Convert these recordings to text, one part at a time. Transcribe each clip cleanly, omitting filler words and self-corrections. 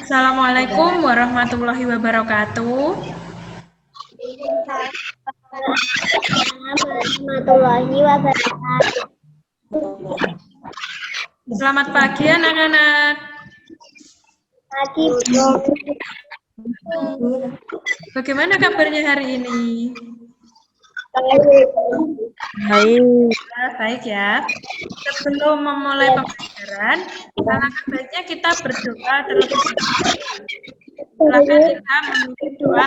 Assalamualaikum warahmatullahi wabarakatuh. Warahmatullahi wabarakatuh. Selamat pagi anak-anak. Pagi. Bagaimana kabarnya hari ini? Baik ya. Sebelum memulai pembelajaran, alangkah baiknya kita berdoa terlebih dahulu. Silakan Ilham memimpin doa.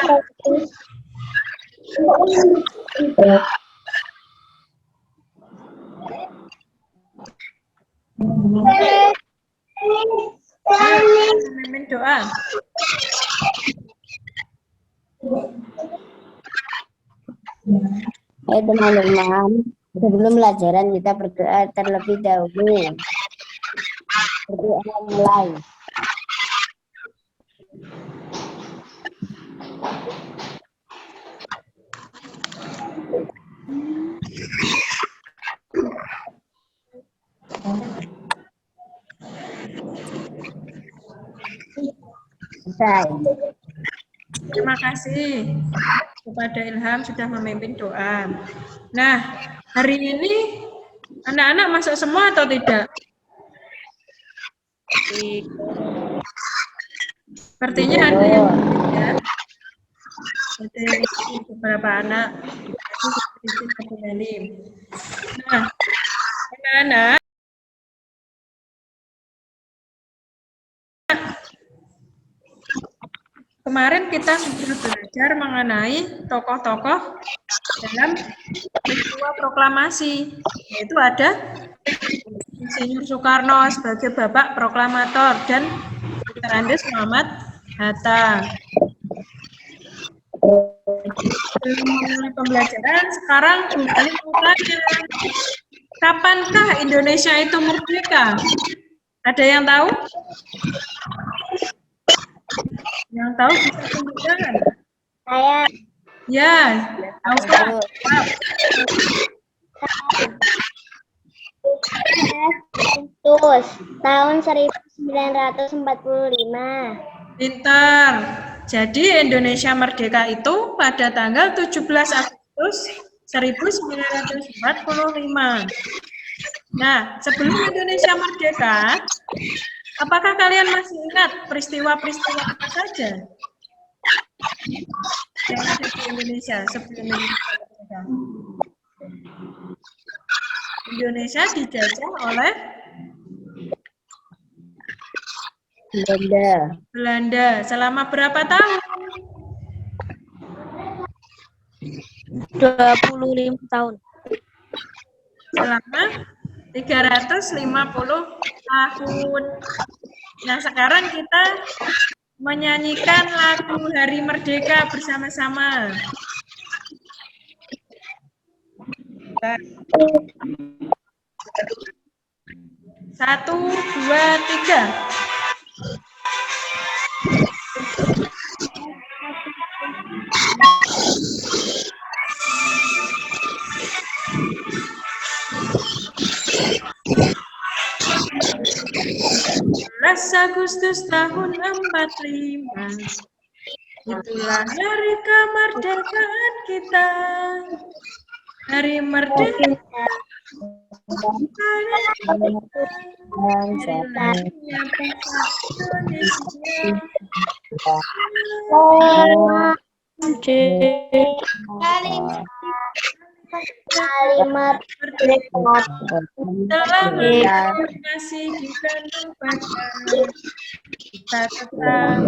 Ayo, memimpin doa. Hai teman-teman, sebelum pelajaran kita berdoa terlebih dahulu. Berdoa mulai. Selesai. Terima kasih kepada Ilham sudah memimpin doa. Nah, hari ini anak-anak masuk semua atau tidak? Sepertinya ada yang ya. Ada beberapa anak kembali. Nah, anak-anak kemarin kita sudah belajar mengenai tokoh-tokoh dalam peristiwa proklamasi, yaitu ada Insinyur Soekarno sebagai Bapak Proklamator dan Dr. Andes Muhammad Hatta. Sebelum memulai pembelajaran, sekarang kembali bertanya, kapankah Indonesia itu merdeka? Ada yang tahu? Yang tahu bisa tunjukkan. Saya Ya, Aufa. Agustus tahun 1945. Pintar. Jadi Indonesia merdeka itu pada tanggal 17 Agustus 1945. Nah, sebelum Indonesia merdeka, apakah kalian masih ingat peristiwa-peristiwa apa saja yang ada di Indonesia sebelum Indonesia merdeka? Indonesia dijajah oleh Belanda. Selama berapa tahun? 25 tahun. Selama 350 tahun. Nah, sekarang kita menyanyikan lagu Hari Merdeka bersama-sama. 1, 2, 3. Agustus tahun 45. Itulah hari kemerdekaan kita. Hari merdeka. Kalimat telah masih dikandung pada kita tetap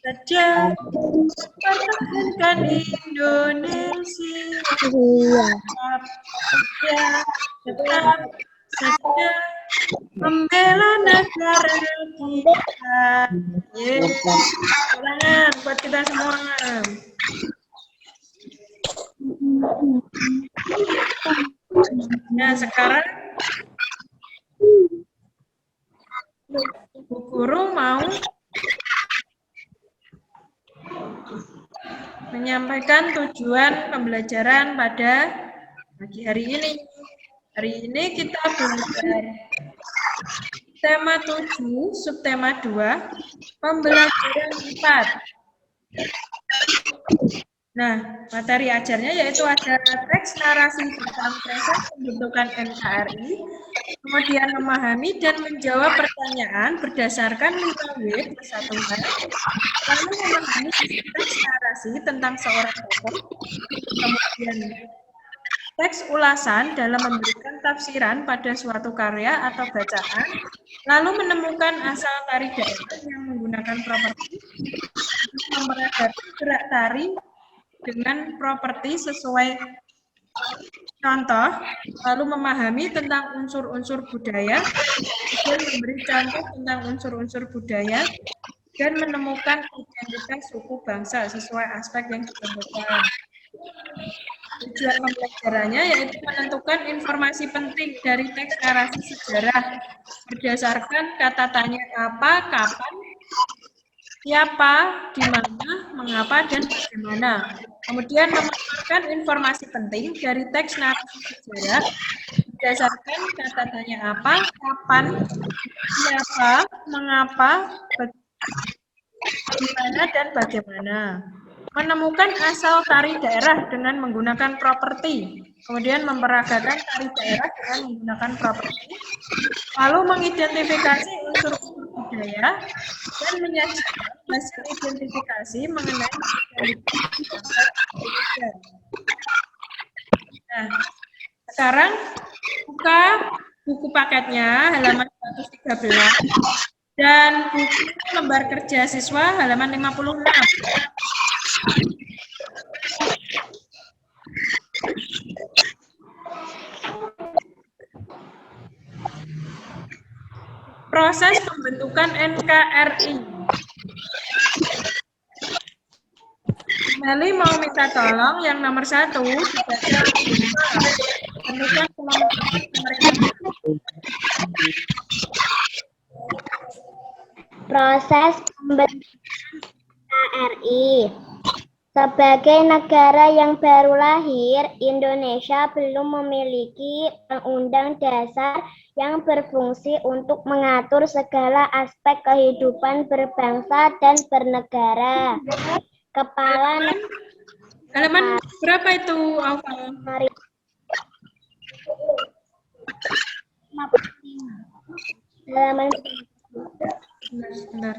saja pertahankan Indonesia, tetap saja membela negara kita. Tangan buat kita semua. Nah, sekarang Bu Guru mau menyampaikan tujuan pembelajaran pada pagi hari ini. Hari ini kita belajar Tema 7, subtema 2, pembelajaran 4. Nah, materi ajarnya yaitu ada teks narasi tentang proses pembentukan NKRI, kemudian memahami dan menjawab pertanyaan berdasarkan 5W plus 1H, lalu memahami teks narasi tentang seorang tokoh, kemudian teks ulasan dalam memberikan tafsiran pada suatu karya atau bacaan, lalu menemukan asal tari daerah yang menggunakan properti, memperhatikan gerak tari dengan properti sesuai contoh, lalu memahami tentang unsur-unsur budaya, kemudian memberi contoh tentang unsur-unsur budaya, dan menemukan identitas suku bangsa sesuai aspek yang ditentukan. Tujuan pembelajarannya yaitu menentukan informasi penting dari teks narasi sejarah berdasarkan kata tanya apa, kapan, siapa, di mana, mengapa, dan bagaimana. Kemudian memaparkan informasi penting dari teks narasi sejarah berdasarkan kata tanya apa, kapan, siapa, mengapa, di mana, dan bagaimana. Menemukan asal tari daerah dengan menggunakan properti, kemudian memperagakan tari daerah dengan menggunakan properti, lalu mengidentifikasi unsur budaya dan menyajikan hasil identifikasi mengenai bangsa Indonesia. Nah, sekarang buka buku paketnya halaman 113 dan buku lembar kerja siswa halaman 56. Proses pembentukan NKRI. Meli mau minta tolong yang nomor 1 dibaca. Tentukan Proses pembentukan NKRI. Sebagai negara yang baru lahir, Indonesia belum memiliki undang-undang dasar yang berfungsi untuk mengatur segala aspek kehidupan berbangsa dan bernegara. Kepala halaman berapa itu, Alfa? Halaman Benar.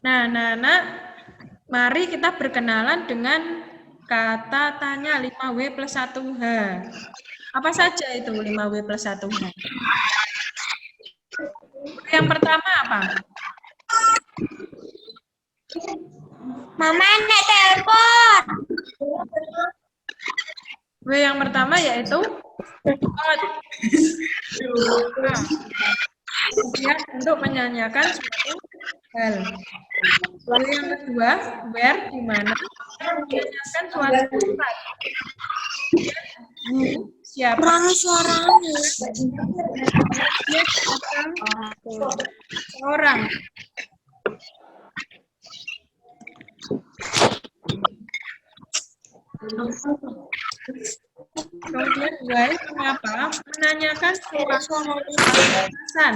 Nah, mari kita berkenalan dengan kata tanya 5W plus 1H. Apa saja itu 5W plus 1H? Yang pertama apa? Mama nek telepon. W yang pertama yaitu out. Kemudian untuk menyanyikan suatu hal. W yang kedua, where, di mana, menyanyikan suatu tempat. Siapa? Orang. Kemudian why, mengapa, menanyakan suatu alasan.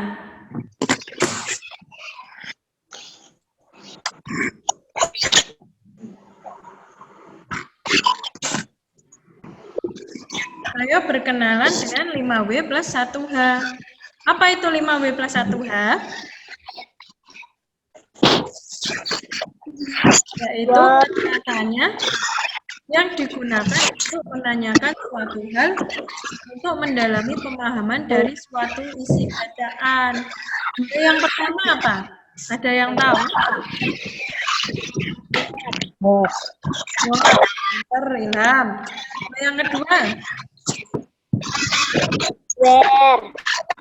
Ayo berkenalan dengan 5W plus 1H. Apa itu 5W plus 1H? Yaitu katanya yang digunakan untuk menanyakan suatu hal untuk mendalami pemahaman dari suatu isi bacaan. Yang pertama apa? Ada yang tahu? Pinter, Ilham. Yang kedua?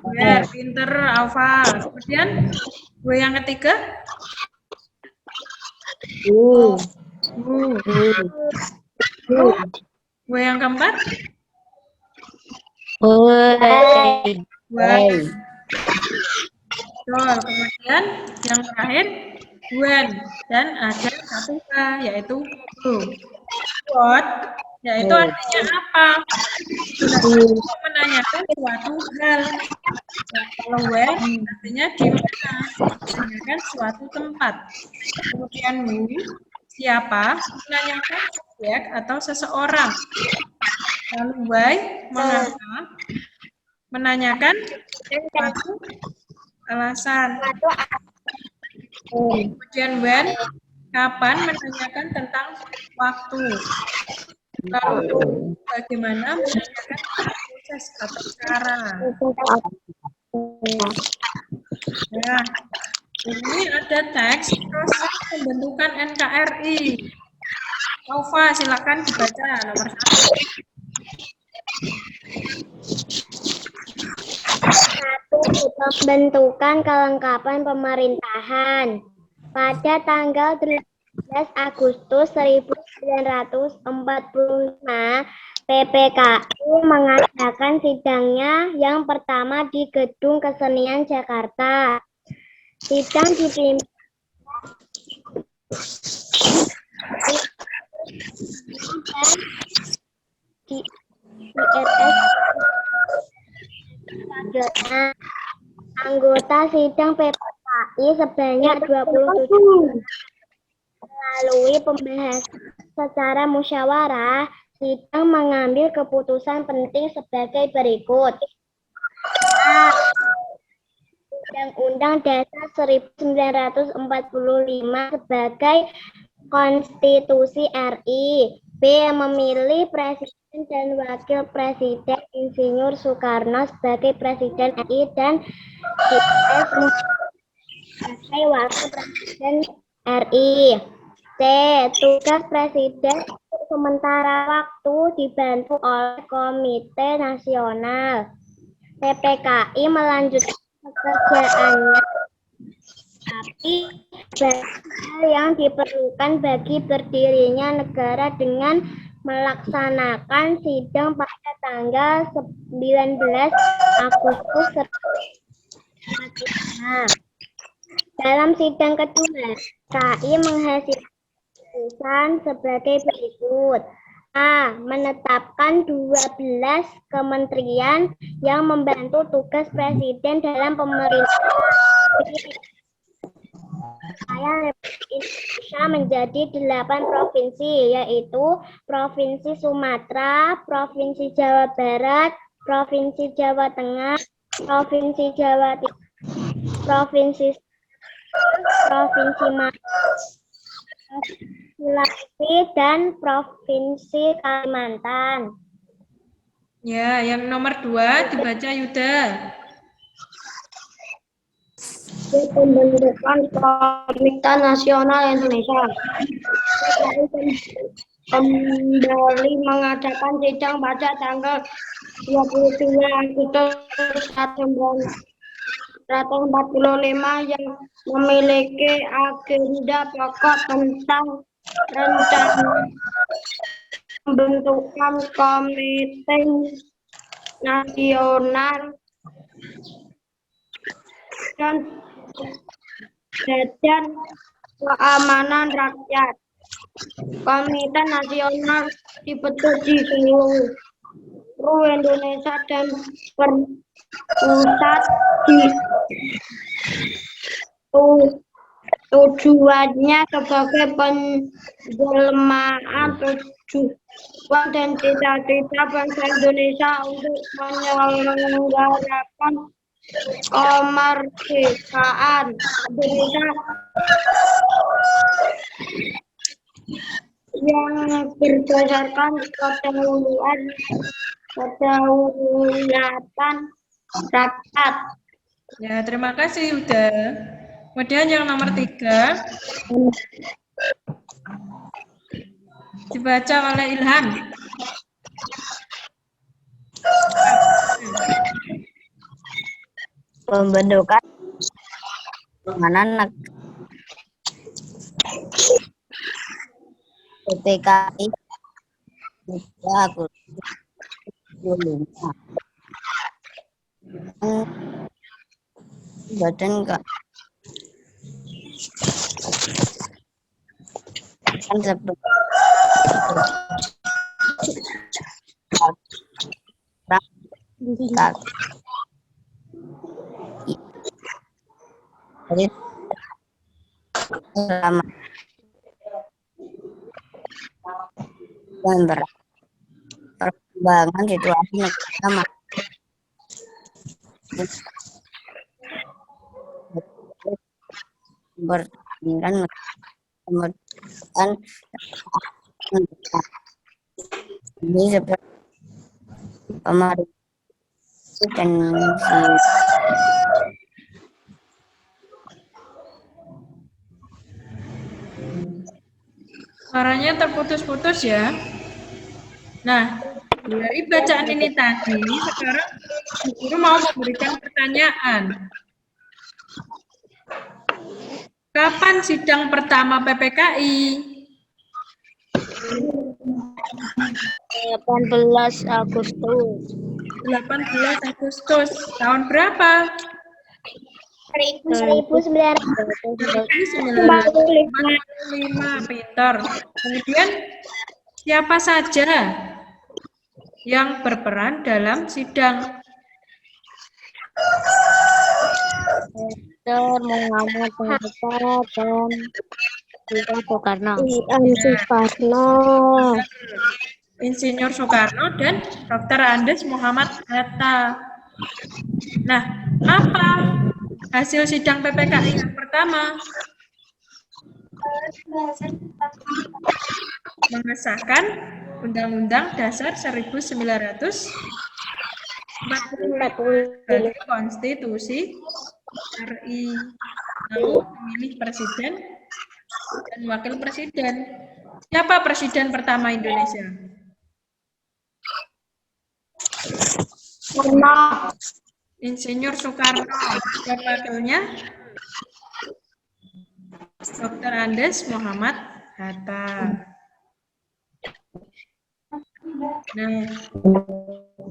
Where, pinter, Alfa. Kemudian yang ketiga? Yang keempat? Why. Betul. Kemudian yang terakhir when, dan ada satu K yaitu who. What yaitu artinya apa? menanyakan suatu hal. Nah, kalau where artinya di mana, menanyakan suatu tempat. Kemudian who, siapa, menanyakan subjek atau seseorang. Lalu why, mengapa, menanyakan suatu alasan. Kemudian when, kapan, menanyakan tentang waktu. Lalu bagaimana, menanyakan proses atau cara. Nah, ini ada teks proses pembentukan NKRI. Nova, silakan dibaca nomor 1. Pembentukan kelengkapan pemerintahan. Pada tanggal 13 Agustus 1945, PPKI mengadakan sidangnya yang pertama di Gedung Kesenian Jakarta. Sidang dipimpin di IRS. Anggota sidang PPKI sebanyak 27 melalui pembahasan secara musyawarah. Sidang mengambil keputusan penting sebagai berikut. A. Undang-Undang Dasar 1945 sebagai Konstitusi RI. B. Memilih Presiden dan Wakil Presiden Insinyur Soekarno sebagai Presiden RI dan CS sebagai Wakil Presiden RI. C. Tugas Presiden sementara waktu dibantu oleh Komite Nasional. PPKI melanjutkan pekerjaannya, tapi hal yang diperlukan bagi berdirinya negara dengan melaksanakan sidang pada tanggal 19 Agustus 1945. Dalam sidang kedua, KI menghasilkan keputusan sebagai berikut. A. Menetapkan 12 kementerian yang membantu tugas Presiden dalam pemerintahan. Indonesia menjadi 8 provinsi, yaitu Provinsi Sumatera, Provinsi Jawa Barat, Provinsi Jawa Tengah, Provinsi Jawa Timur, Provinsi Sulawesi, dan Provinsi Kalimantan. Ya, yang nomor 2 dibaca Yuda. Pembentukan Komite Nasional Indonesia. Kembali mengadakan sidang pada tanggal 22 Agustus 1945 yang memiliki agenda pokok tentang rencana pembentukan Komite Nasional dan Badan Keamanan Rakyat. Komite Nasional dibentuk di seluruh Indonesia dan berpusat di tujuannya sebagai penjelmaan tujuan dan cita-cita bangsa Indonesia untuk menyelenggarakan kemerdekaan Indonesia yang berdasarkan kedaulatan rakyat. Ya, terima kasih Yuda. Kemudian yang nomor 3 dibaca oleh Ilham. Pembentukan pertahanan PPKI Badan Jadi selama dan perkembangan situasi negara berkembang kemudian ini seperti pemerintah tensi Suaranya terputus-putus ya. Nah, dari bacaan ini tadi, sekarang guru mau memberikan pertanyaan. Kapan sidang pertama PPKI? 18 Agustus 18 Agustus. Tahun berapa? 1945. Pintar. Kemudian siapa saja yang berperan dalam sidang? Dr. Muhammad Hatta dan Soekarno. Insinyur Soekarno dan Dr. Andes Muhammad Hatta. Nah, apa hasil sidang PPKI yang pertama? Mengesahkan Undang-Undang Dasar 1945 sebagai konstitusi RI, lalu memilih presiden dan wakil presiden. Siapa presiden pertama Indonesia? Insinyur Soekarno. Dan wakilnya Dr. Andes Muhammad Hatta. Nah,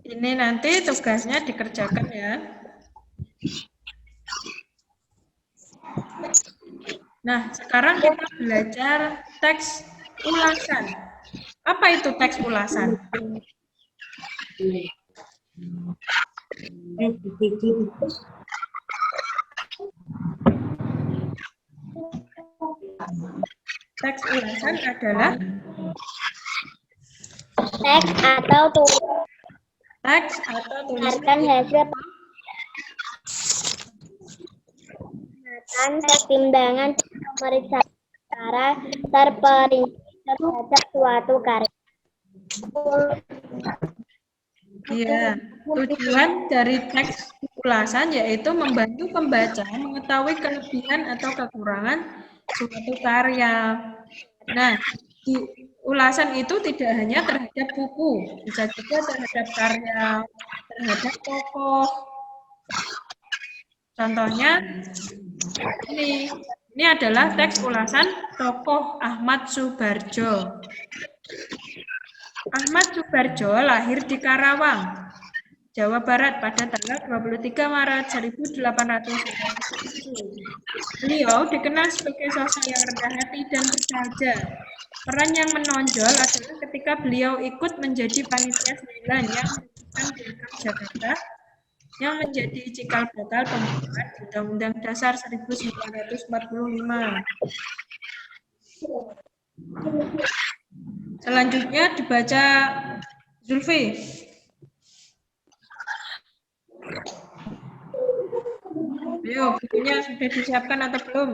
ini nanti tugasnya dikerjakan ya. Nah, sekarang kita belajar teks ulasan. Apa itu teks ulasan? Teks ulasan adalah teks atau tulisan hasil pertimbangan pemeriksaan secara terperinci terhadap suatu karya. Iya, tujuan dari teks ulasan yaitu membantu pembaca mengetahui kelebihan atau kekurangan suatu karya. Nah, di ulasan itu tidak hanya terhadap buku, bisa juga terhadap karya, terhadap tokoh. Contohnya ini adalah teks ulasan tokoh Ahmad Subarjo. Ahmad Subarjo lahir di Karawang, Jawa Barat pada tanggal 23 Maret 1897. Beliau dikenal sebagai sosok yang rendah hati dan bersahaja. Peran yang menonjol adalah ketika beliau ikut menjadi panitia 9 yang merumuskan Piagam Jakarta yang menjadi cikal bakal pembuatan Undang-Undang Dasar 1945. Selanjutnya dibaca Zulfi. Ayo, bukunya sudah disiapkan atau belum?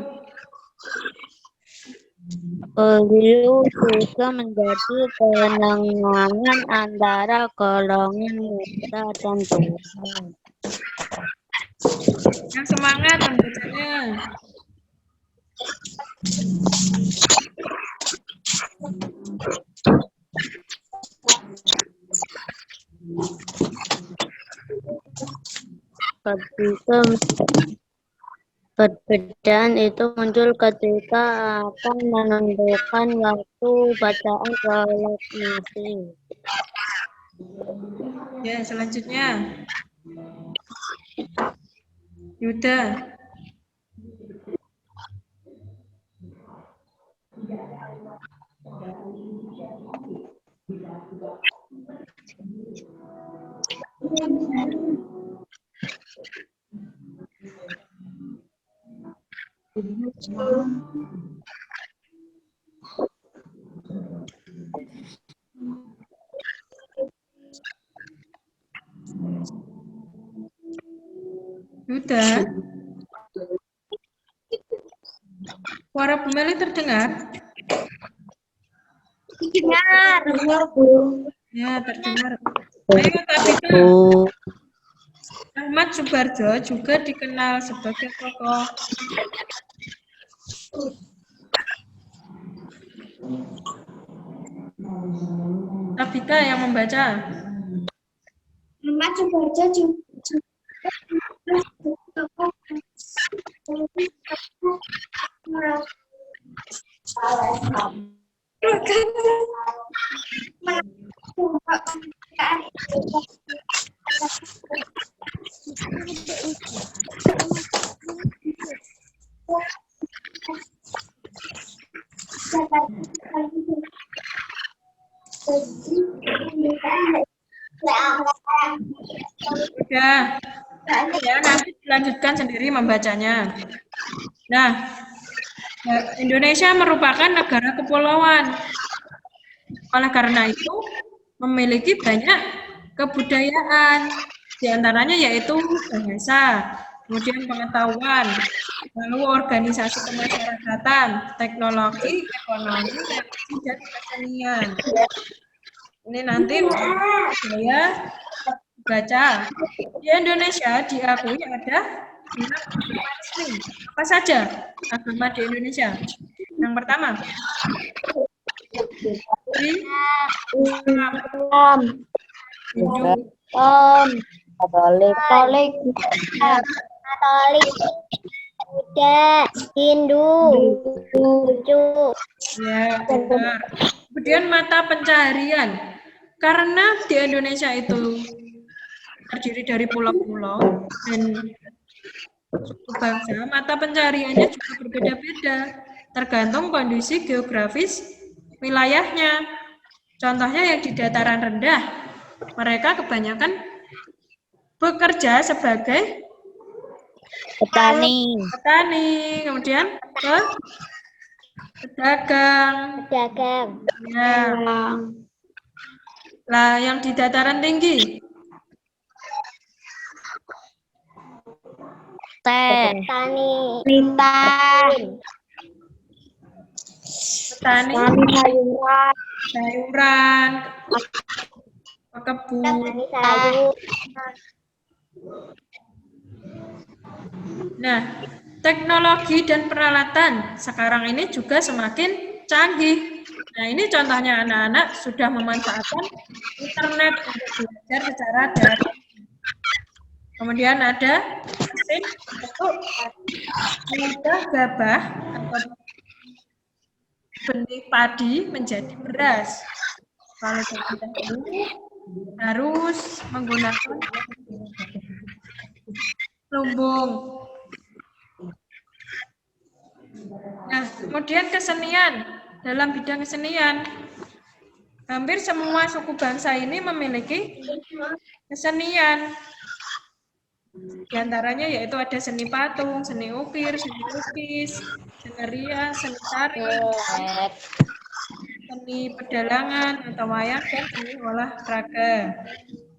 Beliau juga menjadi penenangan antara golongan muda dan tua. Yang semangat membacanya. Perbedaan itu muncul ketika akan menentukan waktu bacaan sholat maghrib. Ya, selanjutnya. Yuda. Sudah. Suara Bu Meli terdengar? Dengar, Bu. Ya, terdengar. Ayo, Tabita. Ahmad Subarjo juga dikenal sebagai tokoh Tabita yang membaca. Ahmad Subarjo juga Sudah. Ya, nanti dilanjutkan sendiri membacanya. Nah, Indonesia merupakan negara kepulauan. Oleh karena itu, memiliki banyak kebudayaan. Di antaranya yaitu bahasa, kemudian pengetahuan, lalu organisasi kemasyarakatan, teknologi, ekonomi, religi, dan kesenian. Ini nanti saya baca. Di Indonesia diakui ada 6 agama resmi. Apa saja agama di Indonesia? Yang pertama, Islam, Hindu, Katolik, Katolik, Buddha, Hindu, ya benar. Kemudian mata pencaharian. Karena di Indonesia itu terdiri dari pulau-pulau dan suku bangsa, mata pencahariannya juga berbeda-beda, tergantung kondisi geografis wilayahnya. Contohnya yang di dataran rendah, mereka kebanyakan bekerja sebagai petani, kemudian pedagang. Ya. Lah, yang di dataran tinggi, petani, sayuran, kebun. Nah, teknologi dan peralatan sekarang ini juga semakin canggih. Nah, ini contohnya anak-anak sudah memanfaatkan internet untuk belajar secara daring. Kemudian ada mesin untuk mengubah gabah atau benih padi menjadi beras. Kalau dahulu harus menggunakan lumbung. Nah, kemudian kesenian. Dalam bidang kesenian, hampir semua suku bangsa ini memiliki kesenian. Di antaranya yaitu ada seni patung, seni ukir, seni lukis, seni rias, seni tari, seni pedalangan atau wayang, dan seni olahraga.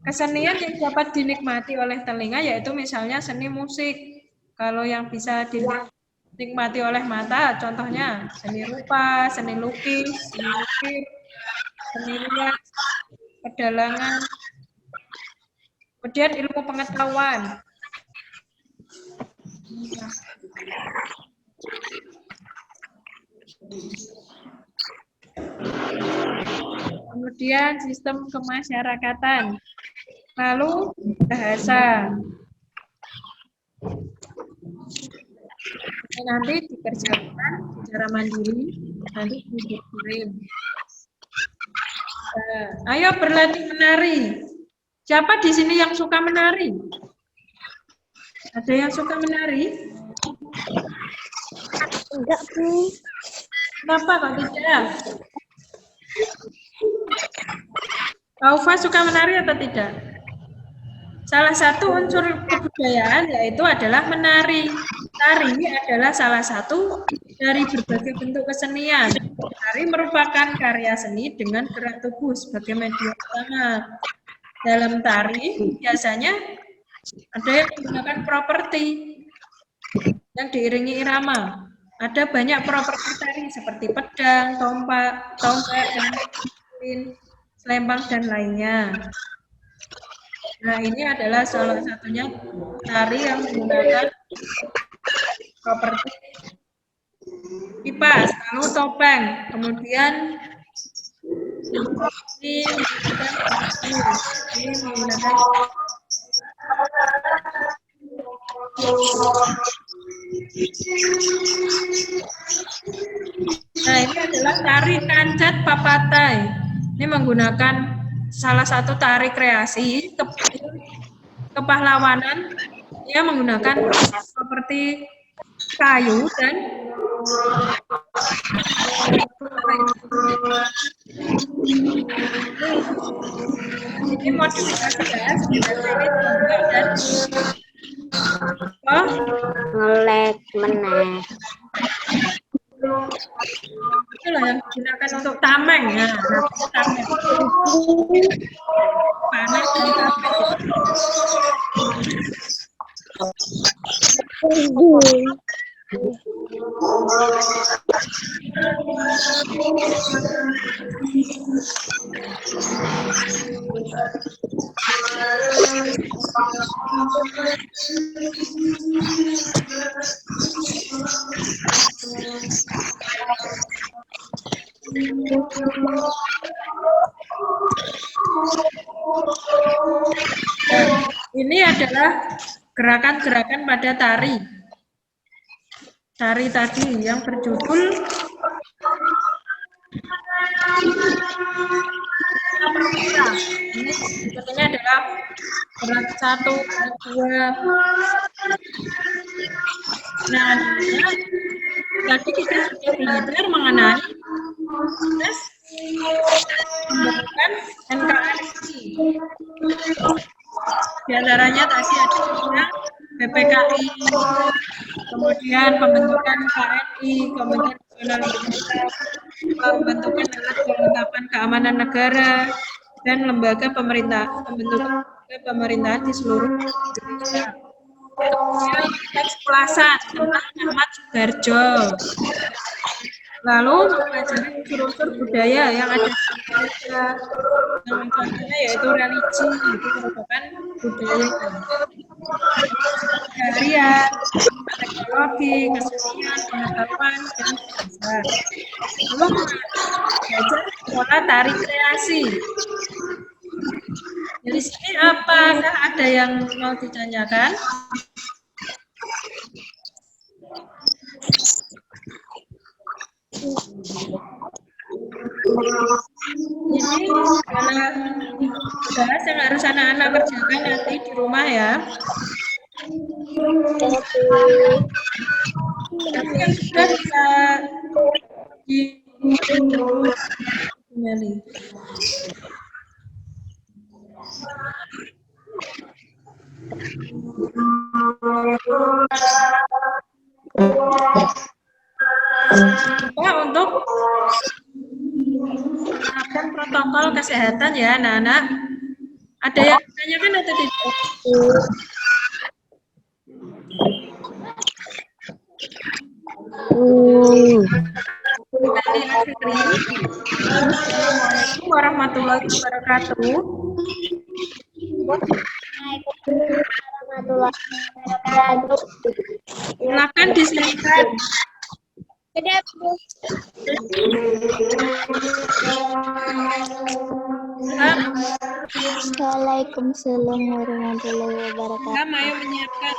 Kesenian yang dapat dinikmati oleh telinga yaitu misalnya seni musik. Kalau yang bisa dinikmati oleh mata, contohnya seni rupa, seni lukis, seni ukir, seni rias, pedalangan. Kemudian ilmu pengetahuan. Kemudian sistem kemasyarakatan. Lalu bahasa. Ini nanti dikerjakan secara mandiri, nanti dikirim. Ayo berlatih menari. Siapa di sini yang suka menari? Ada yang suka menari? Enggak, Bu. Kenapa kok tidak? Aufa suka menari atau tidak? Salah satu unsur kebudayaan yaitu adalah menari. Tari adalah salah satu dari berbagai bentuk kesenian. Tari merupakan karya seni dengan gerak tubuh sebagai media utama. Dalam tari biasanya ada yang menggunakan properti yang diiringi irama. Ada banyak properti tari seperti pedang, tombak, dan selempang dan lainnya. Nah, ini adalah salah satunya tari yang menggunakan properti kipas, lalu topeng, kemudian ini menggunakan nah, ini adalah tari kancet papatai. Ini menggunakan salah satu tari kreasi kepahlawanan. Dia menggunakan seperti kayu dan ini modifikasi ya, dan ngelek meneh. Itulah yang digunakan untuk tameng ya. Tameng. Panas dan ini adalah gerakan-gerakan pada tari. Tari tadi yang berjudul ini sebetulnya adalah gerak 1, gerak 2. Nah, tadi kita sudah belajar mengenai proses pembentukan NKRI. Di antaranya tadi ada BPKI, kemudian pembentukan KNI, Komite Nasional pembentukan alat kelengkapan keamanan negara, dan lembaga pembentukan pemerintahan di seluruh Indonesia. Kemudian eksplasa tentang Ahmad Subarjo. Lalu mempelajari unsur-unsur budaya yang ada di Indonesia. Yang contohnya yaitu religi, itu merupakan budaya budaya, teknologi, kesenian, pengetahuan, dan bahasa. Lalu belajar pola tari kreasi. Dari sini apakah ada yang mau ditanyakan? Ini adalah tugas yang harus anak-anak kerjakan nanti di rumah ya. Tapi yang sudah bisa di untuk menerapkan protokol kesehatan ya anak-anak. Ada yang ditanyakan atau tidak? Assalamualaikum warahmatullahi wabarakatuh. Silakan diselesaikan. Waalaikumsalam warahmatullahi wabarakatuh. Ayo menyiapkan